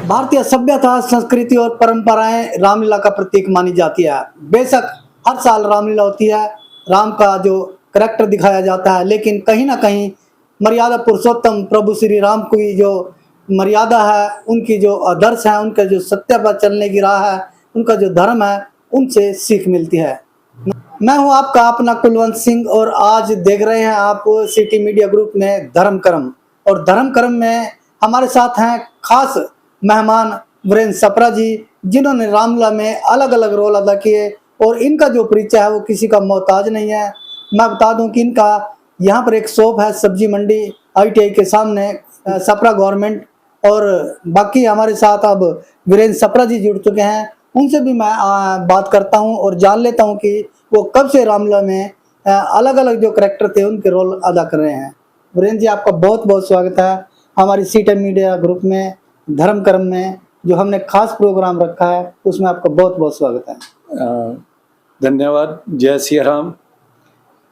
भारतीय सभ्यता, संस्कृति और परंपराएं रामलीला का प्रतीक मानी जाती है। बेशक हर साल रामलीला होती है, राम का जो करैक्टर दिखाया जाता है, लेकिन कहीं ना कहीं मर्यादा पुरुषोत्तम प्रभु श्री राम की जो मर्यादा है, उनकी जो आदर्श है, उनका जो सत्य पर चलने की राह है, उनका जो धर्म है, उनसे सीख मिलती है। मैं हूं आपका अपना कुलवंत सिंह और आज देख रहे हैं आप सिटी मीडिया ग्रुप में धर्म कर्म। और धर्म कर्म में हमारे साथ हैं खास मेहमान वीरेंद्र सप्रा जी, जिन्होंने रामलीला में अलग अलग रोल अदा किए और इनका जो परिचय है वो किसी का मोहताज नहीं है। मैं बता दूं कि इनका यहाँ पर एक शॉप है सब्जी मंडी ITI के सामने, सप्रा गवर्नमेंट। और बाकी हमारे साथ अब वीरेंद्र सप्रा जी जुड़ चुके हैं, उनसे भी मैं बात करता हूं और जान लेता हूं कि वो कब से रामलीला में अलग अलग जो करैक्टर थे उनके रोल अदा कर रहे हैं। वीरेंद्र जी, आपका बहुत बहुत स्वागत है हमारी सिटी मीडिया ग्रुप में धर्म कर्म में, जो हमने खास प्रोग्राम रखा है उसमें आपका बहुत बहुत स्वागत है। धन्यवाद। जय श्री राम।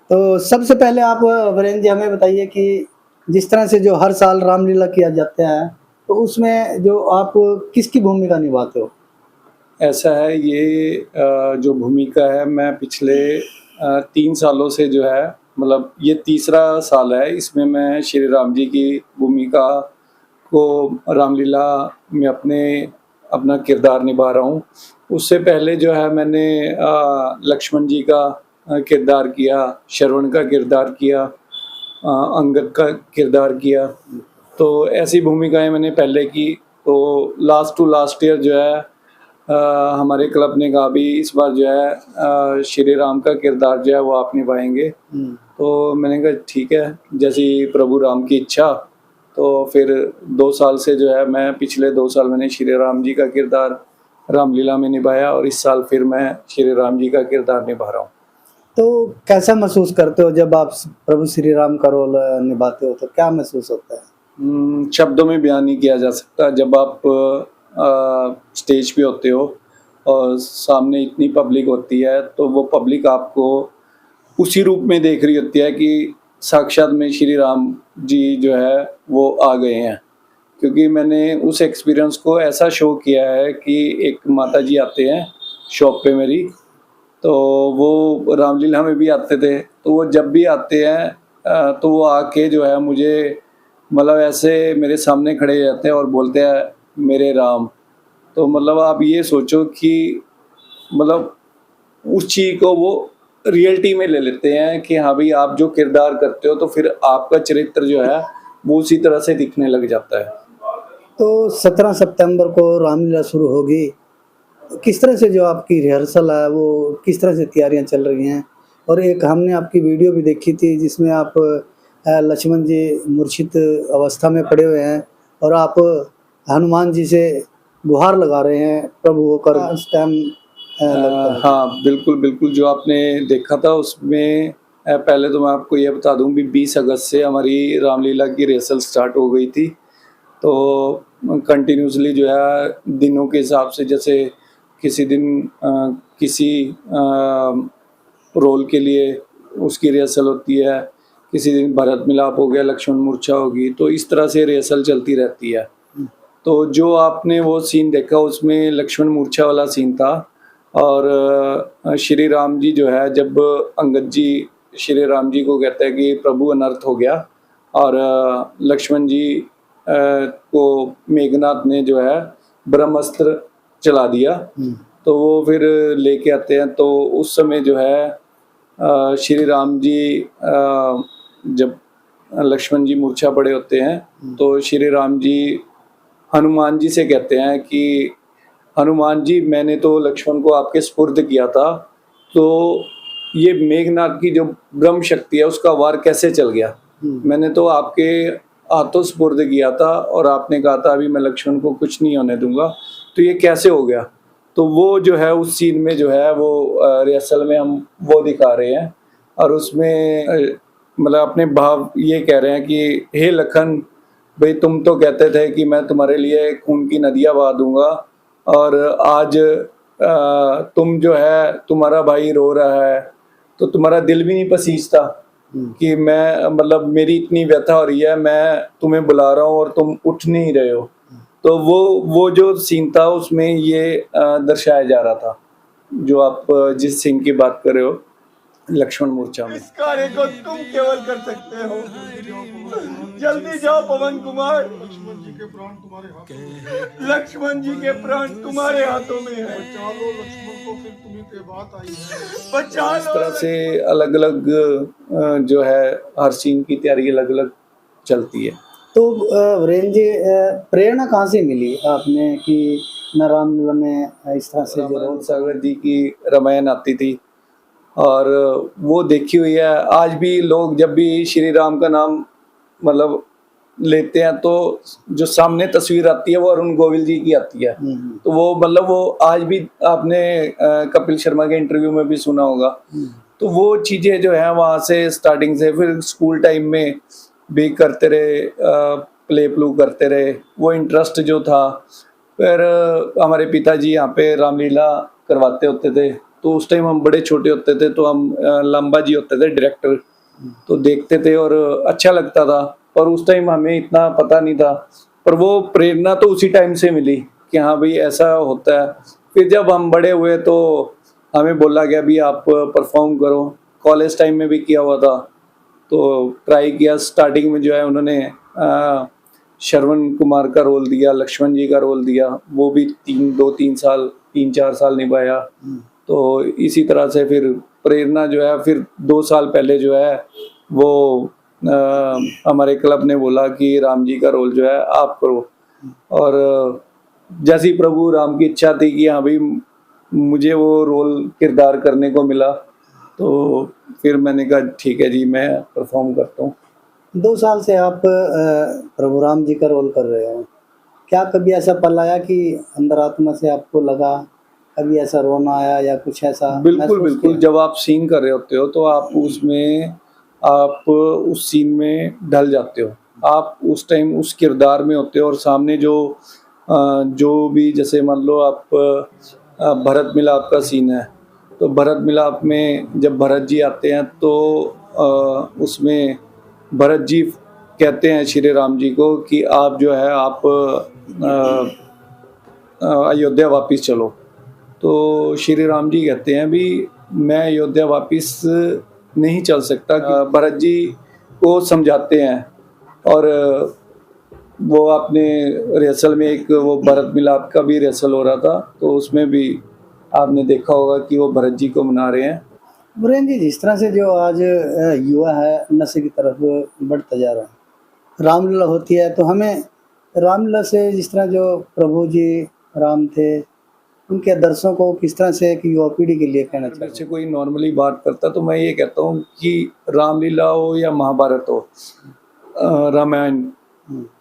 तो सबसे पहले आप वीरेंद्र जी हमें बताइए कि जिस तरह से जो हर साल रामलीला किया जाता है, तो उसमें जो आप किसकी भूमिका निभाते हो? ऐसा है, ये जो भूमिका है, मैं पिछले 3 सालों से जो है, मतलब ये तीसरा साल है, इसमें मैं श्री राम जी की भूमिका को रामलीला में अपना किरदार निभा रहा हूँ। उससे पहले जो है मैंने लक्ष्मण जी का किरदार किया, श्रवण का किरदार किया, अंगद का किरदार किया। तो ऐसी भूमिकाएं मैंने पहले की। तो लास्ट टू लास्ट ईयर जो है हमारे क्लब ने कहा भी इस बार जो है श्री राम का किरदार जो है वो आप निभाएंगे। तो मैंने कहा ठीक है, जैसी प्रभु राम की इच्छा। तो फिर 2 साल से जो है मैं पिछले 2 साल मैंने श्री राम जी का किरदार रामलीला में निभाया और इस साल फिर मैं श्री राम जी का किरदार निभा रहा हूँ। तो कैसा महसूस करते हो जब आप प्रभु श्री राम का रोल निभाते हो, तो क्या महसूस होता है? शब्दों में बयान नहीं किया जा सकता। जब आप स्टेज पे होते हो और सामने इतनी पब्लिक होती है, तो वो पब्लिक आपको उसी रूप में देख रही होती है कि साक्षात में श्री राम जी जो है वो आ गए हैं। क्योंकि मैंने उस एक्सपीरियंस को ऐसा शो किया है कि एक माता जी आते हैं शॉप पे मेरी, तो वो रामलीला में भी आते थे। तो वो जब भी आते हैं तो वो आके जो है मुझे मतलब ऐसे मेरे सामने खड़े रहते हैं और बोलते हैं मेरे राम। तो मतलब आप ये सोचो कि मतलब उस चीज़ को वो रियलिटी में ले लेते हैं कि हाँ भाई, आप जो किरदार करते हो तो फिर आपका चरित्र जो है वो उसी तरह से दिखने लग जाता है। तो 17 सितंबर को रामलीला शुरू होगी, किस तरह से जो आपकी रिहर्सल है वो किस तरह से तैयारियां चल रही हैं? और एक हमने आपकी वीडियो भी देखी थी जिसमें आप लक्ष्मण जी मूर्छित अवस्था में पड़े हुए हैं और आप हनुमान जी से गुहार लगा रहे हैं प्रभु होकर उस टाइम। हाँ बिल्कुल बिल्कुल, जो आपने देखा था उसमें पहले तो मैं आपको ये बता दूं भी 20 अगस्त से हमारी रामलीला की रिहर्सल स्टार्ट हो गई थी। तो कंटिन्यूसली जो है दिनों के हिसाब से, जैसे किसी दिन किसी रोल के लिए उसकी रिहर्सल होती है, किसी दिन भरत मिलाप हो गया, लक्ष्मण मूर्छा होगी, तो इस तरह से रिहर्सल चलती रहती है। तो जो आपने वो सीन देखा उसमें लक्ष्मण मूर्छा वाला सीन था। और श्री राम जी जो है, जब अंगद जी श्री राम जी को कहते हैं कि प्रभु अनर्थ हो गया और लक्ष्मण जी को मेघनाथ ने जो है ब्रह्मास्त्र चला दिया, तो वो फिर लेके आते हैं। तो उस समय जो है श्री राम जी जब लक्ष्मण जी मूर्छा पड़े होते हैं तो श्री राम जी हनुमान जी से कहते हैं कि हनुमान जी, मैंने तो लक्ष्मण को आपके स्पुर्द किया था, तो ये मेघनाथ की जो ब्रह्म शक्ति है उसका वार कैसे चल गया? मैंने तो आपके हाथों स्पुर्द किया था और आपने कहा था अभी मैं लक्ष्मण को कुछ नहीं होने दूंगा, तो ये कैसे हो गया? तो वो जो है उस सीन में जो है वो रिहर्सल में हम वो दिखा रहे हैं और उसमें मतलब अपने भाव ये कह रहे हैं कि हे लखन भाई, तुम तो कहते थे कि मैं तुम्हारे लिए खून की नदियाँ बहा दूंगा और आज तुम जो है तुम्हारा भाई रो रहा है तो तुम्हारा दिल भी नहीं पसीजता। कि मैं मतलब मेरी इतनी व्यथा हो रही है, मैं तुम्हें बुला रहा हूँ और तुम उठ नहीं रहे हो। तो वो जो सीन था उसमें ये दर्शाया जा रहा था, जो आप जिस सीन की बात कर रहे हो, लक्ष्मण मूर्छा में। इस कार्य को तुम केवल कर सकते हो। जल्दी जाओ पवन कुमार, लक्ष्मण जी के प्राण तुम्हारे हाथों में। लक्ष्मण जी के प्राण तुम्हारे हाथों में है। बचा लो लक्ष्मण को, फिर तुम्हें पे बात आई है। बचा इस लो। तरह से अलग अलग जो है हर सीन की तैयारी अलग अलग चलती है। तो वीरेंद्र जी, प्रेरणा कहाँ से मिली आपने कि न रामलीला में इस तरह से जो रामानंद सागर जी की रामायण आती थी और वो देखी हुई है। आज भी लोग जब भी श्री राम का नाम मतलब लेते हैं तो जो सामने तस्वीर आती है वो अरुण गोविल जी की आती है। तो वो मतलब वो आज भी आपने कपिल शर्मा के इंटरव्यू में भी सुना होगा। तो वो चीज़ें जो है वहाँ से स्टार्टिंग से, फिर स्कूल टाइम में भी करते रहे, प्ले प्लू करते रहे, वो इंटरेस्ट जो था। फिर हमारे पिताजी यहाँ पे रामलीला करवाते होते थे, तो उस टाइम हम बड़े छोटे होते थे, तो हम लंबा जी होते थे डायरेक्टर, तो देखते थे और अच्छा लगता था। पर उस टाइम हमें इतना पता नहीं था, पर वो प्रेरणा तो उसी टाइम से मिली कि हाँ भाई ऐसा होता है। फिर जब हम बड़े हुए तो हमें बोला गया भी आप परफॉर्म करो। कॉलेज टाइम में भी किया हुआ था, तो ट्राई किया। स्टार्टिंग में जो है उन्होंने श्रवण कुमार का रोल दिया, लक्ष्मण जी का रोल दिया, वो भी 3-4 साल निभाया। तो इसी तरह से फिर प्रेरणा जो है, फिर 2 साल पहले जो है वो हमारे क्लब ने बोला कि राम जी का रोल जो है आप करो। और जैसी प्रभु राम की इच्छा थी कि हाँ भाई मुझे वो रोल किरदार करने को मिला, तो फिर मैंने कहा ठीक है जी, मैं परफॉर्म करता हूँ। 2 साल से आप प्रभु राम जी का रोल कर रहे हो। क्या कभी ऐसा पल आया कि अंतरात्मा से आपको लगा, कभी ऐसा रोना आया या कुछ ऐसा बिल्कुल महसूस बिल्कुल। किया? जब आप सीन कर रहे होते हो तो आप उस सीन में ढल जाते हो, आप उस टाइम उस किरदार में होते हो। और सामने जो भी, जैसे मान लो आप भरत मिलाप का सीन है, तो भरत मिलाप में जब भरत जी आते हैं तो उसमें भरत जी कहते हैं श्री राम जी को कि आप जो है आप अयोध्या वापस चलो। तो श्री राम जी कहते हैं भी मैं अयोध्या वापस नहीं चल सकता। भरत जी को समझाते हैं और वो अपने रिहर्सल में एक वो भरत मिलाप का भी रिहर्सल हो रहा था, तो उसमें भी आपने देखा होगा कि वो भरत जी को मना रहे हैं। वीरेंद्र जी, जिस तरह से जो आज युवा है नशे की तरफ बढ़ता जा रहा है, रामलीला होती है तो हमें रामलीला से जिस तरह जो प्रभु जी राम थे उनके आदर्शों को किस तरह से एक युवा पीढ़ी के लिए कहना अगर चाहिए? से कोई नॉर्मली बात करता तो मैं ये कहता हूँ कि रामलीला हो या महाभारत हो, रामायण,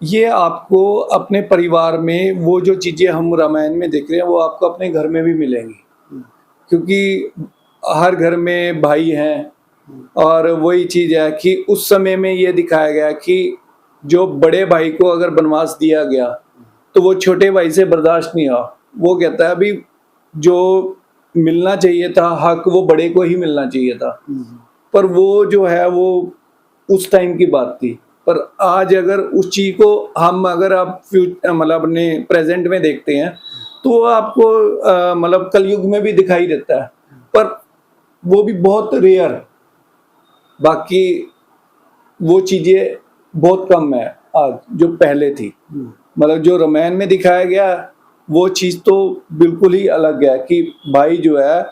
ये आपको अपने परिवार में वो जो चीज़ें हम रामायण में देख रहे हैं वो आपको अपने घर में भी मिलेंगी, क्योंकि हर घर में भाई हैं। और वही चीज़ है कि उस समय में ये दिखाया गया कि जो बड़े भाई को अगर वनवास दिया गया तो वो छोटे भाई से बर्दाश्त नहीं हुआ। वो कहता है अभी जो मिलना चाहिए था हक, वो बड़े को ही मिलना चाहिए था। पर वो जो है वो उस टाइम की बात थी। पर आज अगर उस चीज को हम अगर आप मतलब अपने प्रेजेंट में देखते हैं तो वो आपको मतलब कलयुग में भी दिखाई देता है, पर वो भी बहुत रेयर। बाकी वो चीजें बहुत कम है आज जो पहले थी। मतलब जो रामायण में दिखाया गया वो चीज तो बिल्कुल ही अलग है कि भाई जो है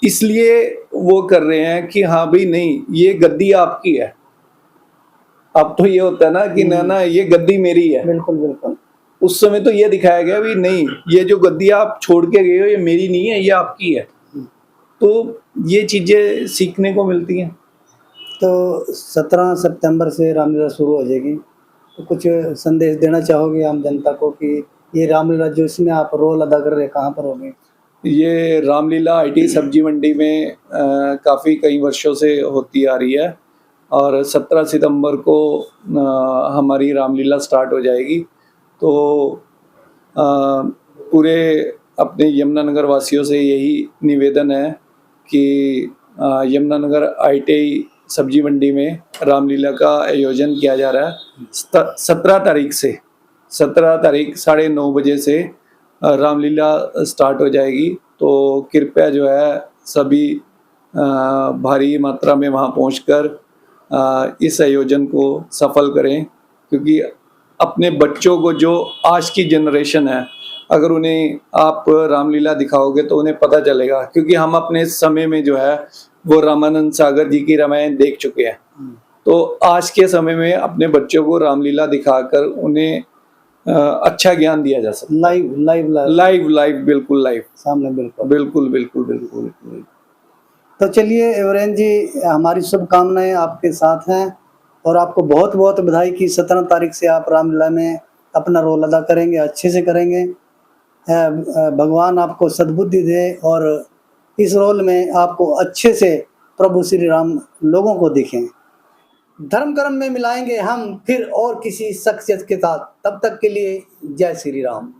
इसलिए वो कर रहे हैं कि हाँ भाई नहीं, ये गद्दी आपकी है। अब तो ये होता है ना कि ना ये गद्दी मेरी है। बिल्कुल बिल्कुल। उस समय तो ये दिखाया गया भी नहीं, ये जो गद्दी आप छोड़ के गए हो ये मेरी नहीं है, ये आपकी है। तो ये चीजें सीखने को मिलती हैं। तो 17 सितंबर से रामलीला शुरू हो जाएगी, तो कुछ संदेश देना चाहोगे आम जनता को कि ये रामलीला जो इसमें आप रोल अदा कर रहे हैं कहाँ पर होगी? ये रामलीला आईटी सब्जी मंडी में काफ़ी कई वर्षों से होती आ रही है और 17 सितंबर को हमारी रामलीला स्टार्ट हो जाएगी। तो पूरे अपने यमुनानगर वासियों से यही निवेदन है कि यमुनानगर आईटी सब्जी मंडी में रामलीला का आयोजन किया जा रहा है 17 तारीख से। 17 तारीख 9:30 बजे से रामलीला स्टार्ट हो जाएगी। तो कृपया जो है सभी भारी मात्रा में वहाँ पहुंचकर इस आयोजन को सफल करें, क्योंकि अपने बच्चों को, जो आज की जनरेशन है, अगर उन्हें आप रामलीला दिखाओगे तो उन्हें पता चलेगा, क्योंकि हम अपने समय में जो है वो रामानंद सागर जी की रामायण देख चुके हैं। तो आज के समय में अपने बच्चों को रामलीला दिखाकर उन्हें अच्छा ज्ञान दिया जा सकता है। लाइव बिल्कुल लाइव सामने बिल्कुल। तो चलिए एवरेन जी, हमारी शुभकामनाएं आपके साथ हैं और आपको बहुत बहुत बधाई कि 17 तारीख से आप रामलीला में अपना रोल अदा करेंगे, अच्छे से करेंगे। भगवान आपको सद्बुद्धि दे और इस रोल में आपको अच्छे से प्रभु श्री राम लोगों को दिखें। धर्म कर्म में मिलाएंगे हम फिर और किसी शख्सियत के साथ। तब तक के लिए जय श्री राम।